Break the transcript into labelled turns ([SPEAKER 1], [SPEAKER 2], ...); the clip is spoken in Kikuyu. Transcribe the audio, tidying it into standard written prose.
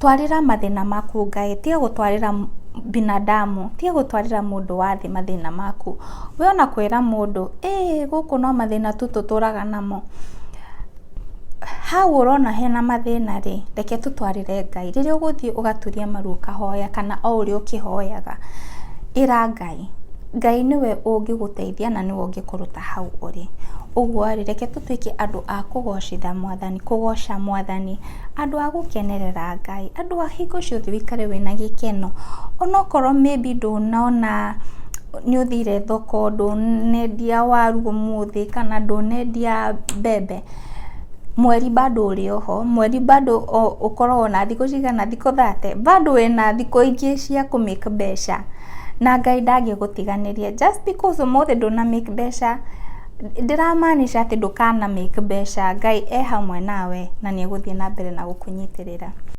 [SPEAKER 1] twarĩra mathĩna maku Ngai, tiga gũtwarĩra binadamu, tiga gũtwarĩra mũndũ wa thĩ mathĩna maku. We ona kwĩra mũndũ, gũkũ no mathĩna tu tũtũraga namo. Hau ũrona hena mathĩna rĩ, reke tũtwarĩre Ngai. Rĩrĩa ũgũthiĩ ũgaturia maru ũkahoya, kana o ũrĩa ũkĩhoyaga, ĩra Ngai. Ngai nĩwe ũngĩgũteithia na nĩwe ũngĩkũruta hau ũrĩ. Ũguo rĩ, reke tũtuĩke andũ a kũgocitha Mwathani, kũgoca Mwathani, andũ a gũkenerera Ngai, andũ a hingo ciothe wĩikare wĩna gĩkeno. Onokorwo maybe ndũnona, nĩ ũthire thoko, ndũnendia waru ũmũthĩ, kana ndũnendia mbembe, mweri bado ũrĩ oho, mweri bado ũkoragwo na thikũ cigana, thikũ 30, bado wĩna thikũ ingĩ cia kũ make mbeca. Na Ngai ndangĩgũtiganĩria. Just because ũmũthĩ ndũna make mbeca, ndĩramaanisha atĩ ndũkana make mbeca. Ngai hamwe nawe na nĩ egũthiĩ na mbere na gũkũnyitĩrĩra.